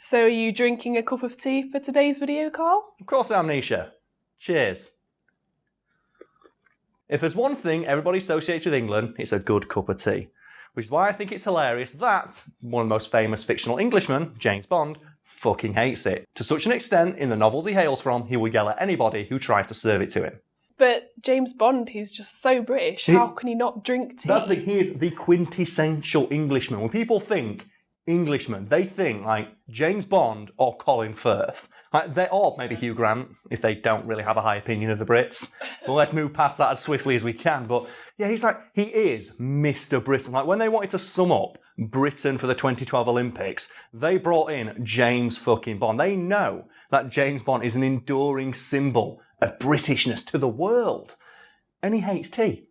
So are you drinking a cup of tea for today's video, Karl? Of course I am, Nisha. Cheers. If there's one thing everybody associates with England, it's a good cup of tea. Which is why I think it's hilarious that one of the most famous fictional Englishmen, James Bond, fucking hates it. To such an extent, in the novels he hails from, he will yell at anybody who tries to serve it to him. But James Bond, he's just so British. How can he not drink tea? That's the thing, he is the quintessential Englishman. When people think Englishman, they think like James Bond or Colin Firth. Or maybe Hugh Grant, if they don't really have a high opinion of the Brits. Well, let's move past that as swiftly as we can. But yeah, he is Mr. Britain. Like when they wanted to sum up Britain for the 2012 Olympics, they brought in James fucking Bond. They know that James Bond is an enduring symbol of Britishness to the world. And he hates tea.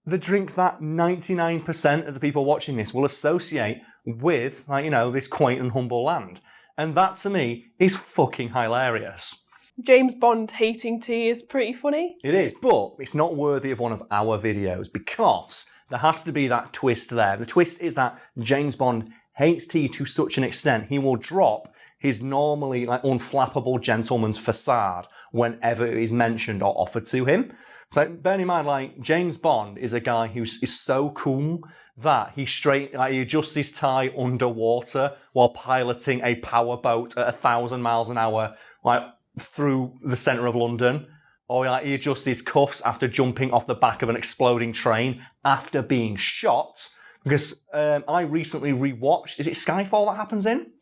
The drink that 99% of the people watching this will associate with, this quaint and humble land. And that, to me, is fucking hilarious. James Bond hating tea is pretty funny. It is, but it's not worthy of one of our videos because there has to be that twist there. The twist is that James Bond hates tea to such an extent he will drop his normally unflappable gentleman's facade whenever it is mentioned or offered to him. So bear in mind, James Bond is a guy who is so cool that he adjusts his tie underwater while piloting a powerboat at 1,000 miles an hour, through the centre of London. Or he adjusts his cuffs after jumping off the back of an exploding train after being shot. Because I recently rewatched, is it Skyfall that happens in?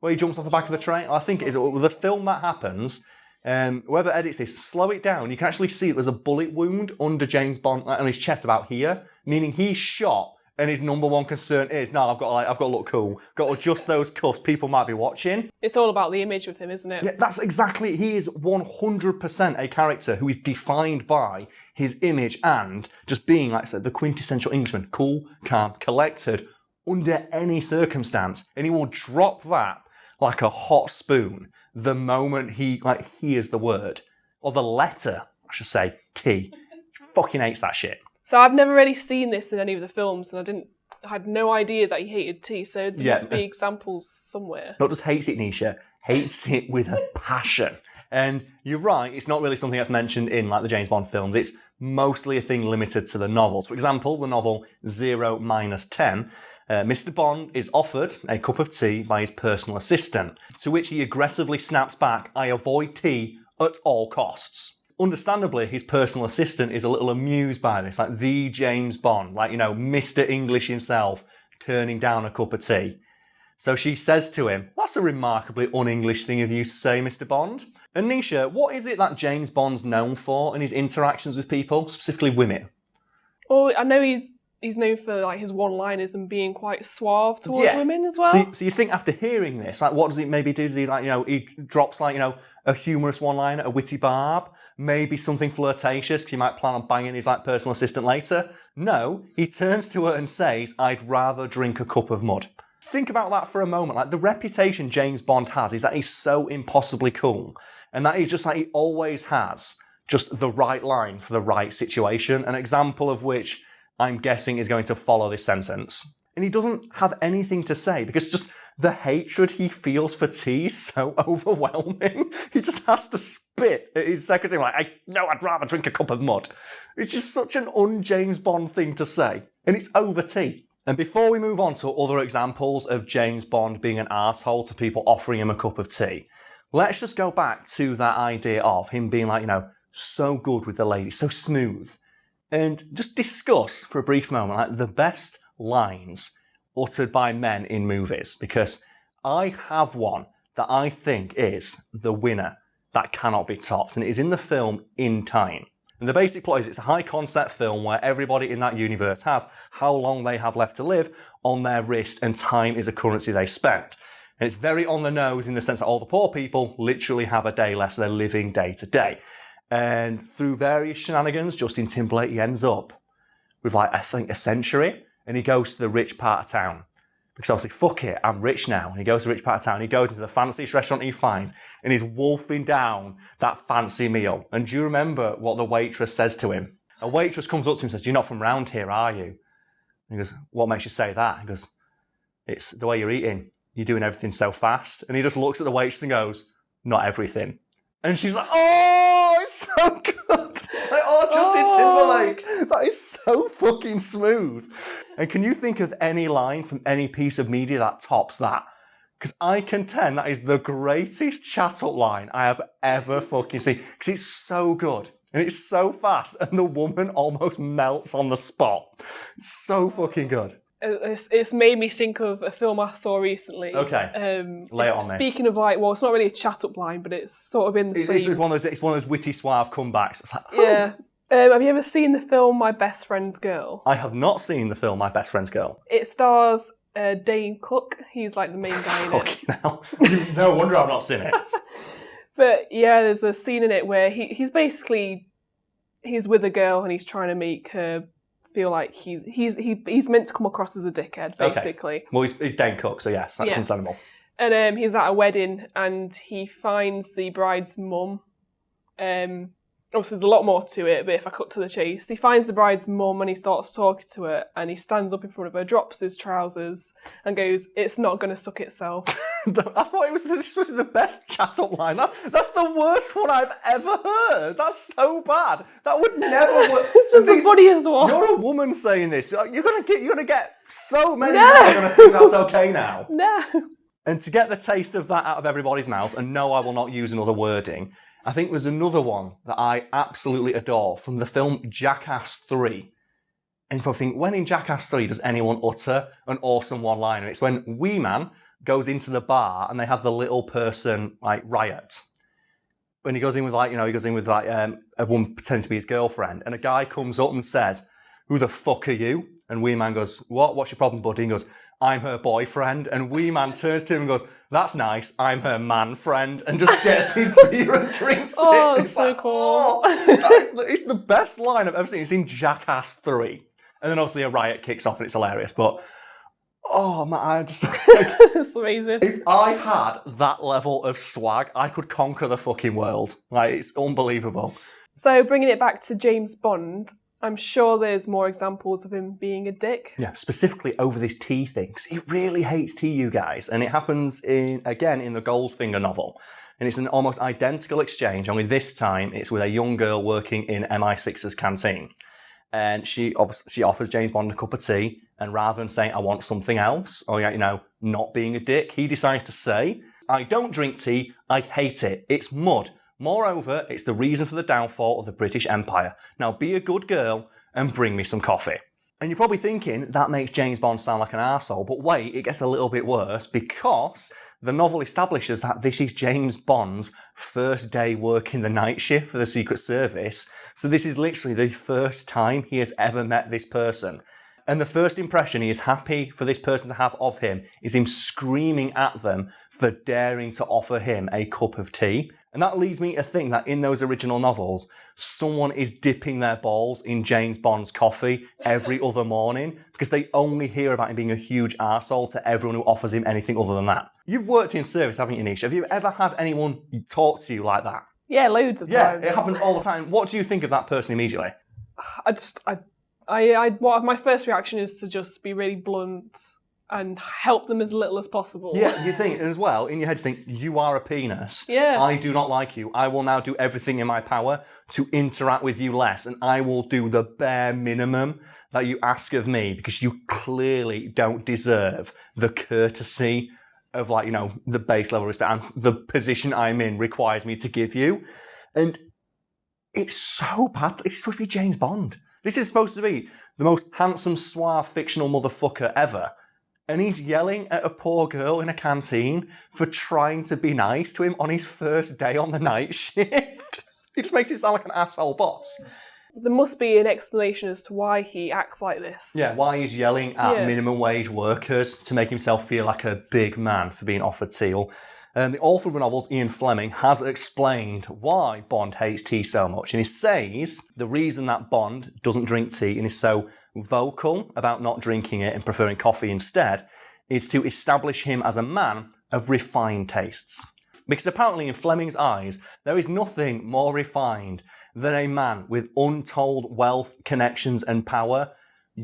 Where he jumps off the back of the train? I think it is. The film that happens, whoever edits this, slow it down. You can actually see there's a bullet wound under James Bond, on his chest about here, meaning he's shot. And his number one concern is, no, I've got to look cool. Got to adjust those cuffs. People might be watching. It's all about the image with him, isn't it? Yeah, that's exactly. He is 100% a character who is defined by his image and just being, like I said, the quintessential Englishman, cool, calm, collected, under any circumstance, and he will drop that like a hot spoon the moment he hears the word or the letter, I should say, T. He fucking hates that shit. So I've never really seen this in any of the films, and I had no idea that he hated tea. So there must be examples somewhere. Not just hates it, Nisha, hates it with a passion. And you're right, it's not really something that's mentioned in the James Bond films. It's mostly a thing limited to the novels. For example, the novel 0-10, Mr. Bond is offered a cup of tea by his personal assistant, to which he aggressively snaps back, "I avoid tea at all costs." Understandably, his personal assistant is a little amused by this, the James Bond, Mr. English himself, turning down a cup of tea. So she says to him, "That's a remarkably un-English thing of you to say, Mr. Bond." And Nisha, what is it that James Bond's known for in his interactions with people, specifically women? Well, I know he's known for his one-liners and being quite suave towards women as well. So you think after hearing this, what does he maybe do? Does he he drops a humorous one-liner, a witty barb, maybe something flirtatious because he might plan on banging his personal assistant later? No, he turns to her and says, "I'd rather drink a cup of mud." Think about that for a moment. The reputation James Bond has is that he's so impossibly cool, and that he's just he always has just the right line for the right situation. An example of which I'm guessing is going to follow this sentence. And he doesn't have anything to say because just the hatred he feels for tea is so overwhelming. He just has to spit at his secretary "No, I'd rather drink a cup of mud." It's just such an un-James Bond thing to say. And it's over tea. And before we move on to other examples of James Bond being an arsehole to people offering him a cup of tea, let's just go back to that idea of him being so good with the ladies, so smooth. And just discuss for a brief moment the best lines uttered by men in movies, because I have one that I think is the winner that cannot be topped, and it is in the film In Time. And the basic plot is it's a high concept film where everybody in that universe has how long they have left to live on their wrist, and time is a currency they spend. And it's very on the nose in the sense that all the poor people literally have a day left, so they're living day to day. And through various shenanigans, Justin Timberlake, he ends up with I think a century, and he goes to the rich part of town. Because obviously, fuck it, I'm rich now. And he goes to the rich part of town, he goes into the fanciest restaurant he finds, and he's wolfing down that fancy meal. And do you remember what the waitress says to him? A waitress comes up to him and says, "You're not from round here, are you?" And he goes, "What makes you say that?" He goes, "It's the way you're eating. you're doing everything so fast. And he just looks at the waitress and goes, not everything. And she's like, oh, it's so good. It's like, oh, Justin Timberlake. That is so fucking smooth. And can you think of any line from any piece of media that tops that? Because I contend that is the greatest chat-up line I have ever fucking seen. Because it's so good. And it's so fast. And the woman almost melts on the spot. It's so fucking good. It's made me think of a film I saw recently. Okay, lay it on me. Speaking of like, well, it's not really a chat-up line, but it's sort of in the scene. It's one of those witty, suave comebacks. It's like, yeah. Have you ever seen the film My Best Friend's Girl? I have not seen the film My Best Friend's Girl. It stars Dane Cook. He's like the main guy in it. Fucking hell. No wonder I've not seen it. But yeah, there's a scene in it where he's with a girl and he's trying to make her feel like he's meant to come across as a dickhead, basically. Okay. Well, he's Dane Cook, so yes, that's understandable. And he's at a wedding and he finds the bride's mum. Obviously, there's a lot more to it, but if I cut to the chase, he finds the bride's mum and he starts talking to her and he stands up in front of her, drops his trousers and goes, "It's not going to suck itself." I thought this was supposed to be the best chat-up line. That's the worst one I've ever heard. That's so bad. That would never work. This is the funniest one. You're a woman saying this. You're gonna get so many men are gonna think that's okay now. No. And to get the taste of that out of everybody's mouth, and no, I will not use another wording, I think there's another one that I absolutely adore from the film Jackass 3. And you probably think, when in Jackass 3 does anyone utter an awesome one-liner? It's when Wee Man goes into the bar and they have the little person, like, riot. When he goes in with, like, a woman pretending to be his girlfriend, and a guy comes up and says, "Who the fuck are you?" And Wee Man goes, "What? What's your problem, buddy?" And he goes, "I'm her boyfriend." And Wee Man turns to him and goes, "That's nice, I'm her man friend," and just gets his beer and drinks it. It's so like, cool. Oh, it's the best line I've ever seen. It's in Jackass 3. And then obviously a riot kicks off and it's hilarious. But, oh man, I just... It's amazing. If I had that level of swag, I could conquer the fucking world. Like, it's unbelievable. So bringing it back to James Bond, I'm sure there's more examples of him being a dick. Yeah, specifically over this tea thing, because he really hates tea, you guys. And it happens, again, in the Goldfinger novel. And it's an almost identical exchange, only this time it's with a young girl working in MI6's canteen. And she offers James Bond a cup of tea, and rather than saying, "I want something else," or, not being a dick, he decides to say, "I don't drink tea, I hate it. It's mud. Moreover, it's the reason for the downfall of the British Empire. Now be a good girl and bring me some coffee." And you're probably thinking, that makes James Bond sound like an arsehole, but wait, it gets a little bit worse, because the novel establishes that this is James Bond's first day working the night shift for the Secret Service. So this is literally the first time he has ever met this person. And the first impression he is happy for this person to have of him is him screaming at them for daring to offer him a cup of tea. And that leads me to think that in those original novels, someone is dipping their balls in James Bond's coffee every other morning, because they only hear about him being a huge arsehole to everyone who offers him anything other than that. You've worked in service, haven't you, Nisha? Have you ever had anyone talk to you like that? Yeah, loads of times. Yeah, it happens all the time. What do you think of that person immediately? My first reaction is to just be really blunt and help them as little as possible. Yeah, you think, as well, in your head you think, you are a penis. Yeah. I do not like you. I will now do everything in my power to interact with you less, and I will do the bare minimum that you ask of me, because you clearly don't deserve the courtesy of, the base level respect and the position I'm in requires me to give you. And it's so bad. It's supposed to be James Bond. This is supposed to be the most handsome, suave, fictional motherfucker ever. And he's yelling at a poor girl in a canteen for trying to be nice to him on his first day on the night shift. It just makes it sound like an asshole boss. There must be an explanation as to why he acts like this. Yeah, why he's yelling at minimum wage workers to make himself feel like a big man for being offered tea. The author of the novels, Ian Fleming, has explained why Bond hates tea so much. And he says the reason that Bond doesn't drink tea and is so vocal about not drinking it and preferring coffee instead is to establish him as a man of refined tastes. Because apparently in Fleming's eyes, there is nothing more refined than a man with untold wealth, connections and power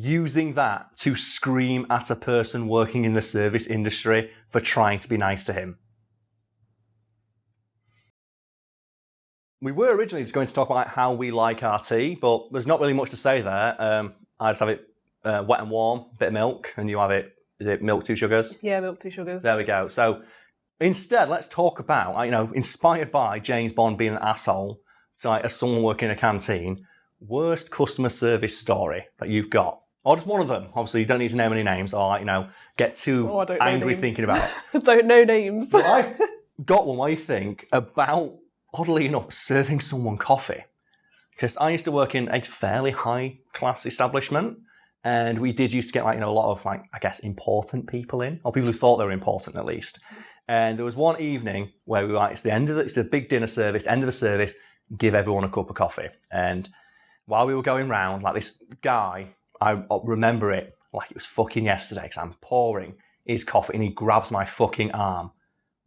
using that to scream at a person working in the service industry for trying to be nice to him. We were originally just going to talk about how we like our tea, but there's not really much to say there. I just have it wet and warm, bit of milk, and you have it, is it milk, 2 sugars? Yeah, milk, 2 sugars. There we go. So instead, let's talk about, inspired by James Bond being an asshole, so as someone working in a canteen, worst customer service story that you've got. Or just one of them. Obviously, you don't need to name any names or, get too angry thinking about it. I don't know names. Well, I've got one where you think about, oddly enough, serving someone coffee. Because I used to work in a fairly high-class establishment, and we did used to get, a lot of, important people in, or people who thought they were important, at least. And there was one evening where we were like, it's a big dinner service, end of the service, give everyone a cup of coffee. And while we were going round, this guy, I remember it like it was fucking yesterday, because I'm pouring his coffee and he grabs my fucking arm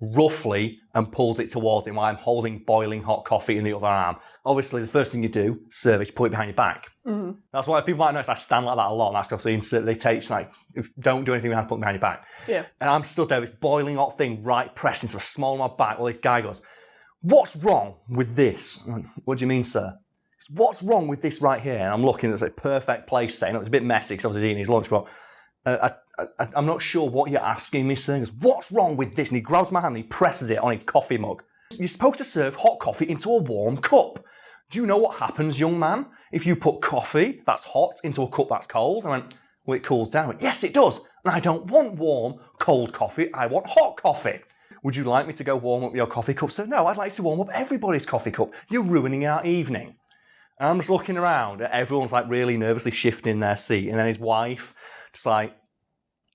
roughly and pulls it towards him while I'm holding boiling hot coffee in the other arm. Obviously, the first thing you do, serve, is put it behind your back. Mm-hmm. That's why people might notice I stand like that a lot. And that's because they take, don't do anything behind, put it behind your back. Yeah. And I'm stood there with this boiling hot thing right pressed into the small of my back. Well, this guy goes, "What's wrong with this?" I went, "What do you mean, sir?" "What's wrong with this right here?" And I'm looking at a perfect place setting. It was a bit messy because I was eating his lunch, but I'm not sure what you're asking me, sir. He goes, "What's wrong with this?" And he grabs my hand and he presses it on his coffee mug. "You're supposed to serve hot coffee into a warm cup. Do you know what happens, young man, if you put coffee that's hot into a cup that's cold?" I went, "Well, it cools down." I went, "Yes, it does. And I don't want warm, cold coffee. I want hot coffee. Would you like me to go warm up your coffee cup, sir?" "No, I'd like to warm up everybody's coffee cup. You're ruining our evening." And I'm just looking around at everyone's really nervously shifting their seat. And then his wife just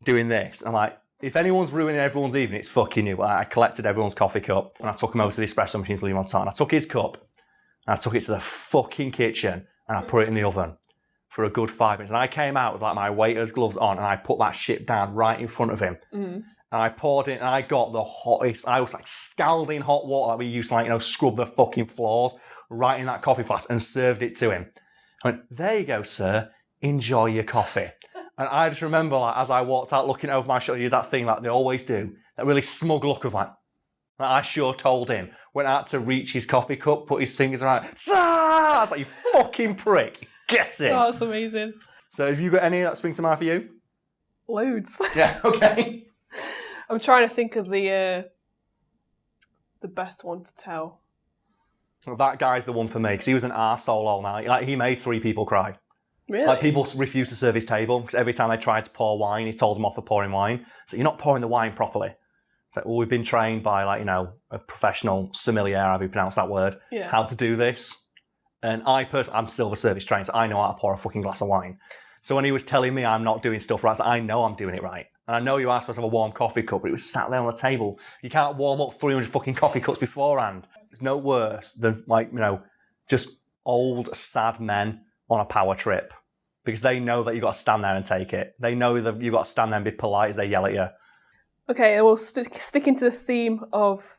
doing this. I'm like, if anyone's ruining everyone's evening, it's fucking you. I collected everyone's coffee cup and I took him over to the espresso machine to leave him on time. I took his cup and I took it to the fucking kitchen and I put it in the oven for a good 5 minutes. And I came out with my waiter's gloves on and I put that shit down right in front of him. Mm. And I poured it and I got the hottest, I was scalding hot water that we used to scrub the fucking floors right in that coffee flask and served it to him. I went, "There you go, sir. Enjoy your coffee." And I just remember, as I walked out looking over my shoulder, that thing that they always do, that really smug look of I sure told him. Went out to reach his coffee cup, put his fingers around it. I was like, "You fucking prick. Get it." Oh, that's amazing. So have you got any that spring to mind for you? Loads. Yeah, okay. I'm trying to think of the best one to tell. Well, that guy's the one for me, because he was an arsehole all night. He made 3 people cry. Really? People refused to serve his table, because every time they tried to pour wine, he told them off for pouring wine. So "You're not pouring the wine properly." It's "Well, we've been trained by, a professional sommelier, however you pronounce that word, how to do this. And I'm silver service trained, so I know how to pour a fucking glass of wine. So when he was telling me I'm not doing stuff right, I know I'm doing it right. And I know you are supposed to have a warm coffee cup, but it was sat there on the table. You can't warm up 300 fucking coffee cups beforehand. It's no worse than, just old, sad men on a power trip. Because they know that you've got to stand there and take it. They know that you've got to stand there and be polite as they yell at you. Okay, well, sticking to the theme of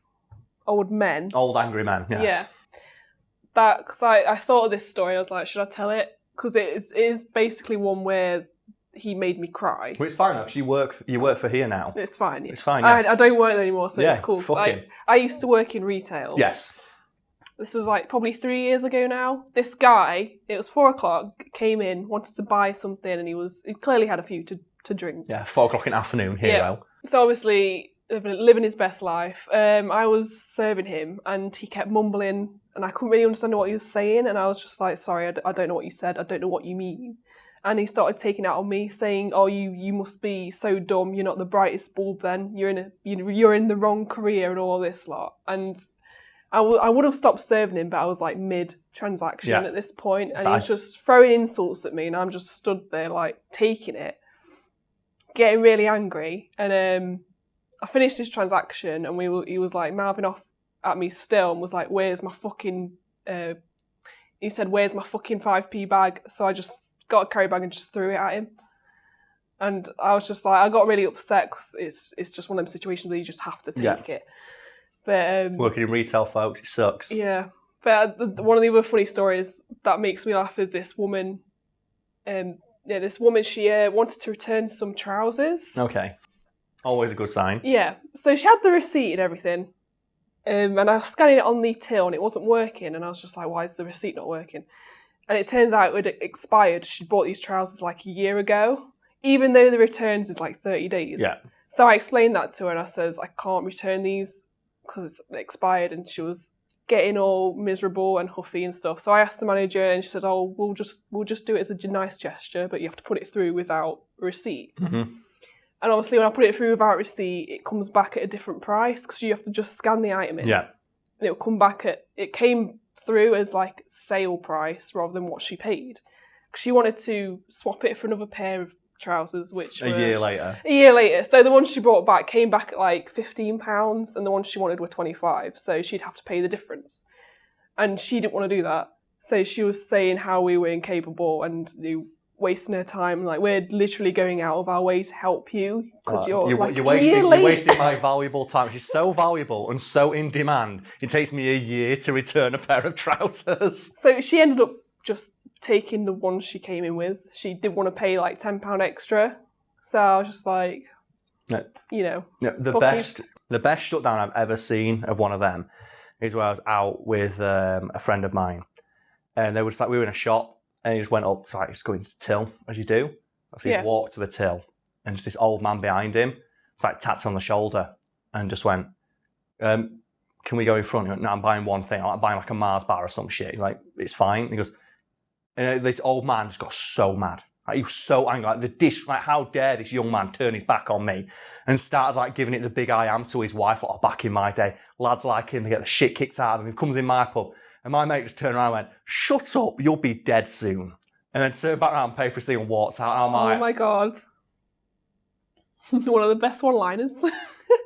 old men. Old angry men, yes. Yeah. Because I thought of this story, I was like, should I tell it? Because it is basically one where he made me cry. Well, it's fine though, because you work for here now. It's fine. Yeah. It's fine, yeah. I don't work there anymore, so it's cool. I used to work in retail. Yes. This was probably 3 years ago now. This guy, it was 4:00, came in, wanted to buy something, and he clearly had a few to drink. Yeah, 4:00 in the afternoon, hero. So obviously, living his best life. I was serving him, and he kept mumbling, and I couldn't really understand what he was saying, and I was just like, "Sorry, I don't know what you said. I don't know what you mean." And he started taking out on me, saying, "Oh, you must be so dumb. You're not the brightest bulb. Then you're in the wrong career and all this lot." And I would have stopped serving him, but I was mid-transaction at this point, and he was just throwing insults at me, and I'm just stood there taking it, getting really angry. And I finished his transaction, and he was mouthing off at me still, and was like, "Where's my fucking?" He said, "Where's my fucking 5p bag?" So I just got a carry bag and just threw it at him. And I was just I got really upset, because it's just one of them situations where you just have to take it. But working in retail, folks, it sucks. Yeah. But one of the other funny stories that makes me laugh is this woman, this woman, she wanted to return some trousers. Okay. Always a good sign. Yeah. So she had the receipt and everything. And I was scanning it on the till and it wasn't working. And I was just like, why is the receipt not working? And it turns out it had expired. She bought these trousers like a year ago, even though the returns is like 30 days. Yeah. So I explained that to her and I says, I can't return these because it's expired. And she was getting all miserable and huffy and stuff. So I asked the manager and she said, oh, we'll just do it as a nice gesture, but you have to put it through without a receipt. Mm-hmm. And obviously when I put it through without receipt, it comes back at a different price because you have to just scan the item in. Yeah. And it will come back it came through as like sale price rather than what she paid. Because she wanted to swap it for another pair of trousers, which A year later. A year later. So the ones she brought back came back at like £15 and the ones she wanted were 25. So she'd have to pay the difference. And she didn't want to do that. So she was saying how we were incapable and wasting her time. Like, we're literally going out of our way to help you because you're wasting my valuable time. She's so valuable and so in demand. It takes me a year to return a pair of trousers. So she ended up just taking the ones she came in with. She didn't want to pay like £10 extra. So I was just like, the best shutdown I've ever seen of one of them is where I was out with a friend of mine, and they were just like, we were in a shop. And he just went up to just go into the till, as you do. So he walked to the till, and just this old man behind him, tapped him on the shoulder, and just went, can we go in front? He went, no, I'm buying one thing. I'm buying like a Mars bar or some shit. He's like, it's fine. And he goes, this old man just got so mad. He was so angry. How dare this young man turn his back on me? And started giving it the big I am to his wife. Back in my day, lads like him, they get the shit kicked out of him. He comes in my pub. And my mate just turned around and went, shut up, you'll be dead soon. And then turned back around, paid for his thing and walked out. Oh my God. One of the best one-liners.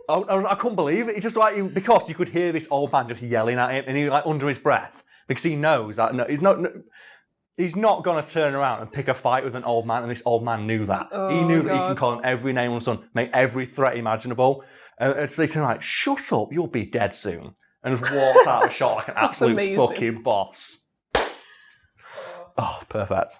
I couldn't believe it. He just because you could hear this old man just yelling at him and he under his breath because he knows that he's not going to turn around and pick a fight with an old man, and this old man knew that. He knew that he can call him every name on the sun, make every threat imaginable. And so they turned like, shut up, you'll be dead soon. And just walks out of the shop like an absolute fucking boss. Oh, perfect.